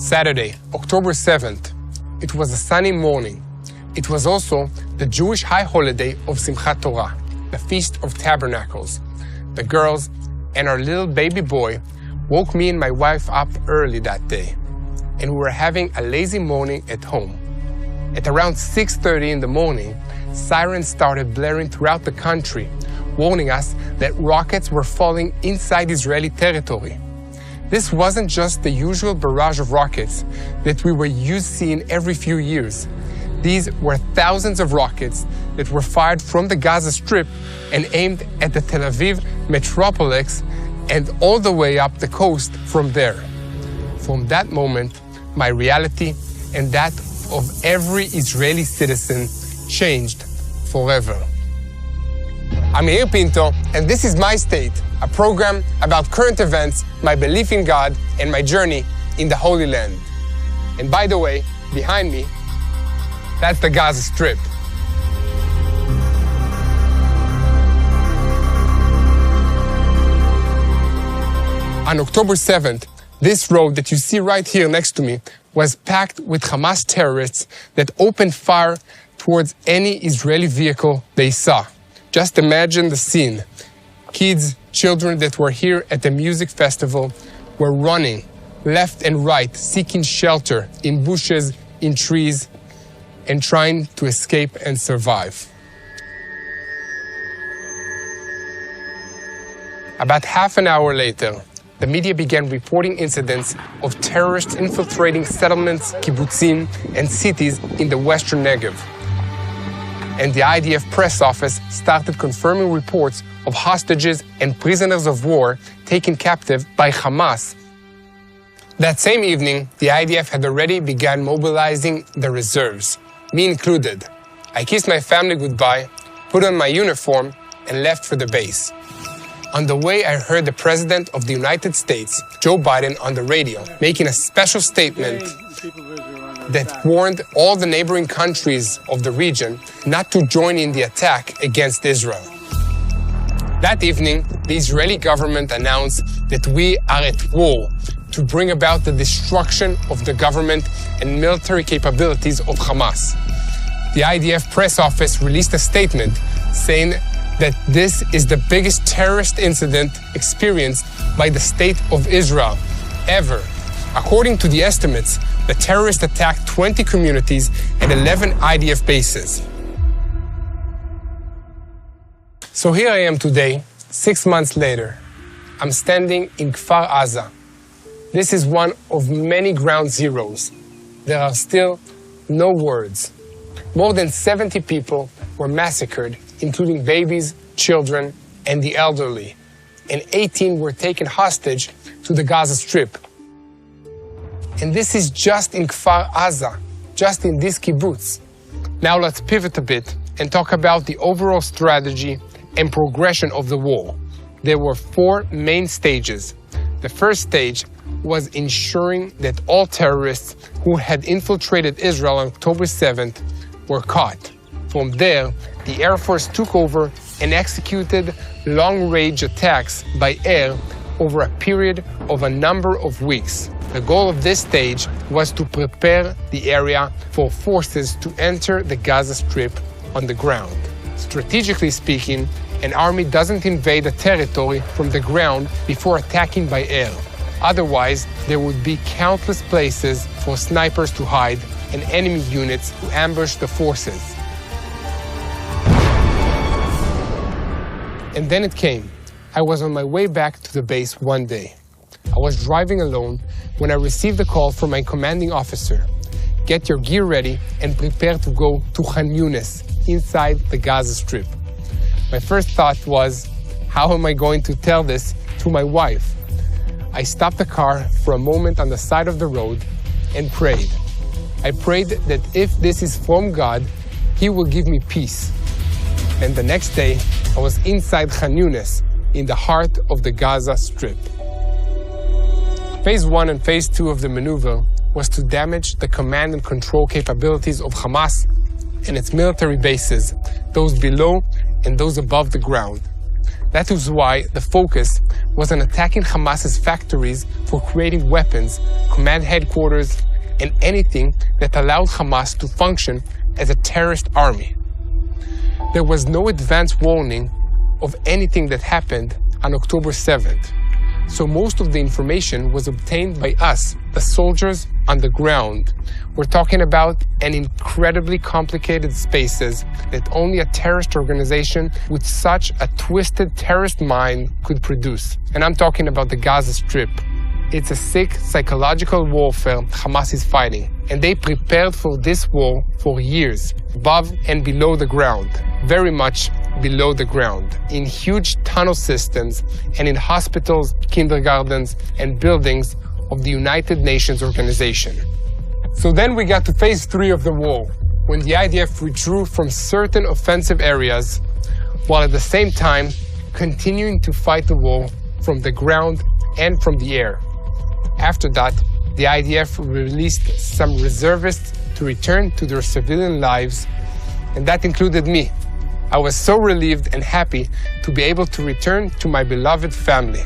Saturday, October 7th. It was a sunny morning. It was also the Jewish high holiday of Simchat Torah, the Feast of Tabernacles. The girls and our little baby boy woke me and my wife up early that day, and we were having a lazy morning at home. At around 6:30 in the morning, sirens started blaring throughout the country, warning us that rockets were falling inside Israeli territory. This wasn't just the usual barrage of rockets that we were used seeing every few years. These were thousands of rockets that were fired from the Gaza Strip and aimed at the Tel Aviv metropolis and all the way up the coast from there. From that moment, my reality and that of every Israeli citizen changed forever. I'm Yair Pinto, and this is My State, a program about current events, my belief in God, and my journey in the Holy Land. And by the way, behind me, that's the Gaza Strip. On October 7th, this road that you see right here next to me was packed with Hamas terrorists that opened fire towards any Israeli vehicle they saw. Just imagine the scene. Kids, children that were here at the music festival were running left and right, seeking shelter in bushes, in trees, and trying to escape and survive. About half an hour later, the media began reporting incidents of terrorists infiltrating settlements, kibbutzim, and cities in the western Negev. And the IDF press office started confirming reports of hostages and prisoners of war taken captive by Hamas. That same evening, the IDF had already begun mobilizing the reserves, me included. I kissed my family goodbye, put on my uniform, and left for the base. On the way, I heard the President of the United States, Joe Biden, on the radio, making a special statement that warned all the neighboring countries of the region not to join in the attack against Israel. That evening, the Israeli government announced that we are at war to bring about the destruction of the government and military capabilities of Hamas. The IDF press office released a statement saying that this is the biggest terrorist incident experienced by the State of Israel ever. According to the estimates, the terrorists attacked 20 communities and 11 IDF bases. So here I am today, 6 months later. I'm standing in Kfar Aza. This is one of many ground zeros. There are still no words. More than 70 people were massacred, including babies, children, and the elderly, and 18 were taken hostage to the Gaza Strip. And this is just in Kfar Aza, just in this kibbutz. Now let's pivot a bit and talk about the overall strategy and progression of the war. There were 4 main stages. The first stage was ensuring that all terrorists who had infiltrated Israel on October 7th were caught. From there, the Air Force took over and executed long-range attacks by air over a period of a number of weeks. The goal of this stage was to prepare the area for forces to enter the Gaza Strip on the ground. Strategically speaking, an army doesn't invade a territory from the ground before attacking by air. Otherwise, there would be countless places for snipers to hide and enemy units to ambush the forces. And then it came. I was on my way back to the base one day. I was driving alone when I received a call from my commanding officer. Get your gear ready and prepare to go to Khan Yunis, inside the Gaza Strip. My first thought was, how am I going to tell this to my wife? I stopped the car for a moment on the side of the road and prayed. I prayed that if this is from God, He will give me peace. And the next day, I was inside Khan Yunis, in the heart of the Gaza Strip. Phase 1 and Phase 2 of the maneuver was to damage the command and control capabilities of Hamas and its military bases, those below and those above the ground. That was why the focus was on attacking Hamas's factories for creating weapons, command headquarters, and anything that allowed Hamas to function as a terrorist army. There was no advance warning of anything that happened on October 7th. So most of the information was obtained by us, the soldiers on the ground. We're talking about an incredibly complicated spaces that only a terrorist organization with such a twisted terrorist mind could produce. And I'm talking about the Gaza Strip. It's a sick psychological warfare Hamas is fighting, and they prepared for this war for years, above and below the ground, very much below the ground, in huge tunnel systems and in hospitals, kindergartens, and buildings of the United Nations organization. So then we got to phase 3 of the war, when the IDF withdrew from certain offensive areas, while at the same time continuing to fight the war from the ground and from the air. After that, the IDF released some reservists to return to their civilian lives, and that included me. I was so relieved and happy to be able to return to my beloved family.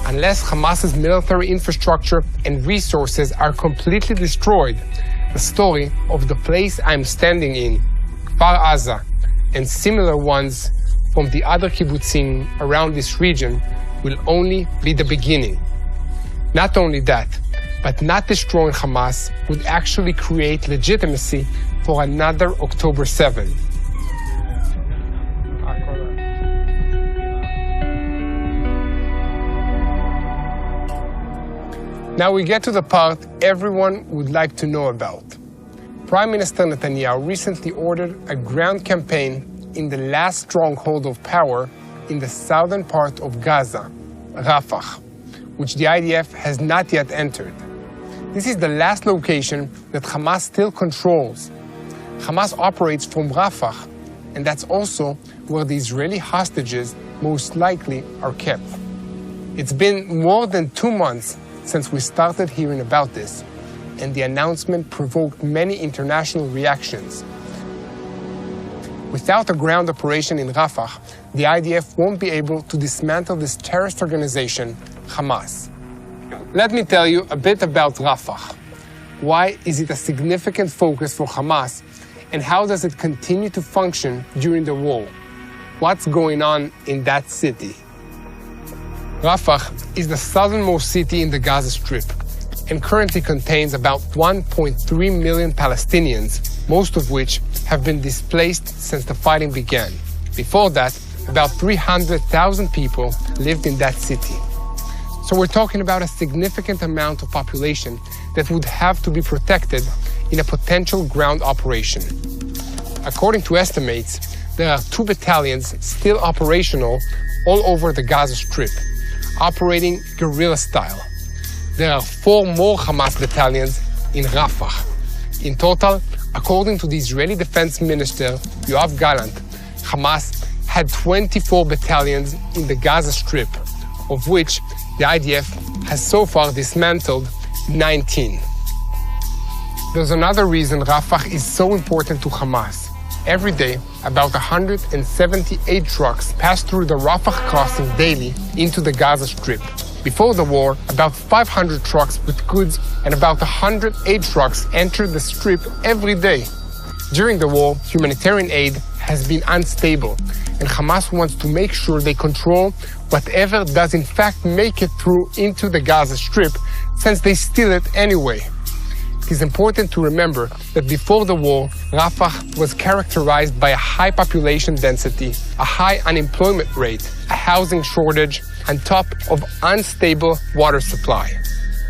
Unless Hamas's military infrastructure and resources are completely destroyed, the story of the place I'm standing in, Kfar Aza, and similar ones from the other kibbutzim around this region will only be the beginning. Not only that, but not destroying Hamas would actually create legitimacy for another October 7. Now we get to the part everyone would like to know about. Prime Minister Netanyahu recently ordered a ground campaign in the last stronghold of power in the southern part of Gaza, Rafah, which the IDF has not yet entered. This is the last location that Hamas still controls. Hamas operates from Rafah, and that's also where the Israeli hostages most likely are kept. It's been more than 2 months since we started hearing about this, and the announcement provoked many international reactions. Without a ground operation in Rafah, the IDF won't be able to dismantle this terrorist organization, Hamas. Let me tell you a bit about Rafah. Why is it a significant focus for Hamas, and how does it continue to function during the war? What's going on in that city? Rafah is the southernmost city in the Gaza Strip and currently contains about 1.3 million Palestinians, most of which have been displaced since the fighting began. Before that, about 300,000 people lived in that city. So we're talking about a significant amount of population that would have to be protected in a potential ground operation. According to estimates, there are 2 battalions still operational all over the Gaza Strip, operating guerrilla style. There are 4 more Hamas battalions in Rafah. In total, according to the Israeli Defense Minister, Yoav Gallant, Hamas had 24 battalions in the Gaza Strip, of which the IDF has so far dismantled 19. There's another reason Rafah is so important to Hamas. Every day, about 178 trucks pass through the Rafah crossing daily into the Gaza Strip. Before the war, about 500 trucks with goods and about 108 trucks entered the strip every day. During the war, humanitarian aid has been unstable, and Hamas wants to make sure they control whatever does in fact make it through into the Gaza Strip, since they steal it anyway. It is important to remember that before the war, Rafah was characterized by a high population density, a high unemployment rate, a housing shortage, on top of unstable water supply.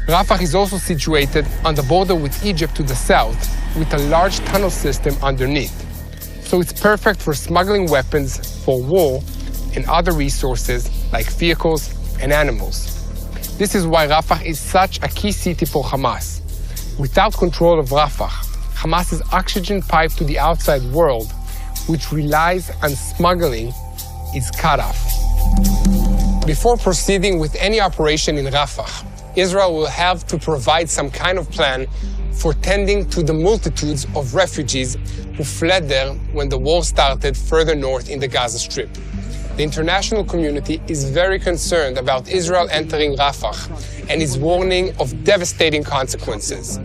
Rafah is also situated on the border with Egypt to the south, with a large tunnel system underneath. So it's perfect for smuggling weapons for war and other resources like vehicles and animals. This is why Rafah is such a key city for Hamas. Without control of Rafah, Hamas's oxygen pipe to the outside world, which relies on smuggling, is cut off. Before proceeding with any operation in Rafah, Israel will have to provide some kind of plan for tending to the multitudes of refugees who fled there when the war started further north in the Gaza Strip. The international community is very concerned about Israel entering Rafah and is warning of devastating consequences.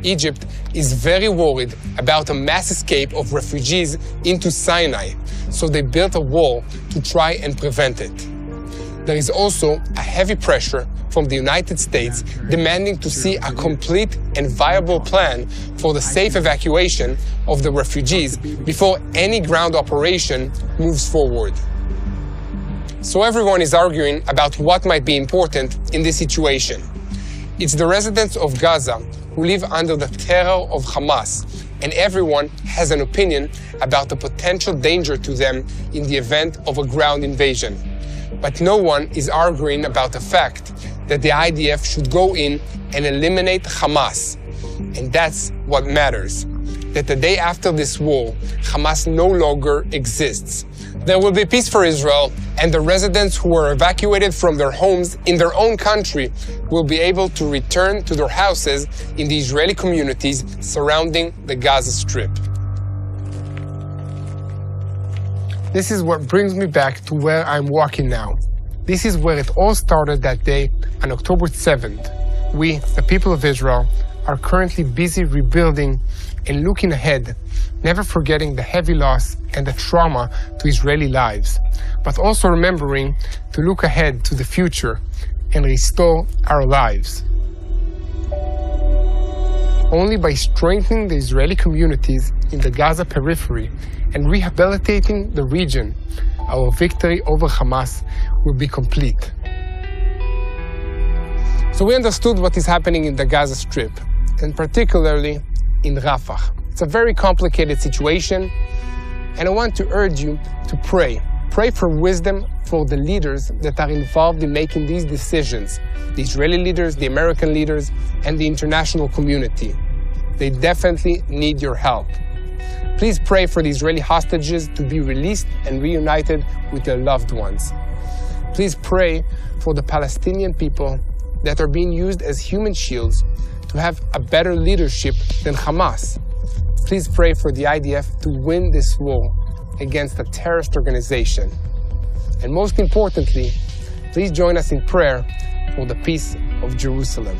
Egypt is very worried about a mass escape of refugees into Sinai, so they built a wall to try and prevent it. There is also a heavy pressure from the United States demanding to see a complete and viable plan for the safe evacuation of the refugees before any ground operation moves forward. So everyone is arguing about what might be important in this situation. It's the residents of Gaza who live under the terror of Hamas, and everyone has an opinion about the potential danger to them in the event of a ground invasion. But no one is arguing about the fact that the IDF should go in and eliminate Hamas. And that's what matters, that the day after this war, Hamas no longer exists. There will be peace for Israel, and the residents who were evacuated from their homes in their own country will be able to return to their houses in the Israeli communities surrounding the Gaza Strip. This is what brings me back to where I'm walking now. This is where it all started that day on October 7th. We, the people of Israel, are currently busy rebuilding and looking ahead, never forgetting the heavy loss and the trauma to Israeli lives, but also remembering to look ahead to the future and restore our lives. Only by strengthening the Israeli communities in the Gaza periphery and rehabilitating the region, our victory over Hamas will be complete. So we understood what is happening in the Gaza Strip, and particularly in Rafah. It's a very complicated situation, and I want to urge you to pray. Pray for wisdom for the leaders that are involved in making these decisions, the Israeli leaders, the American leaders, and the international community. They definitely need your help. Please pray for the Israeli hostages to be released and reunited with their loved ones. Please pray for the Palestinian people that are being used as human shields to have a better leadership than Hamas. Please pray for the IDF to win this war against a terrorist organization. And most importantly, please join us in prayer for the peace of Jerusalem.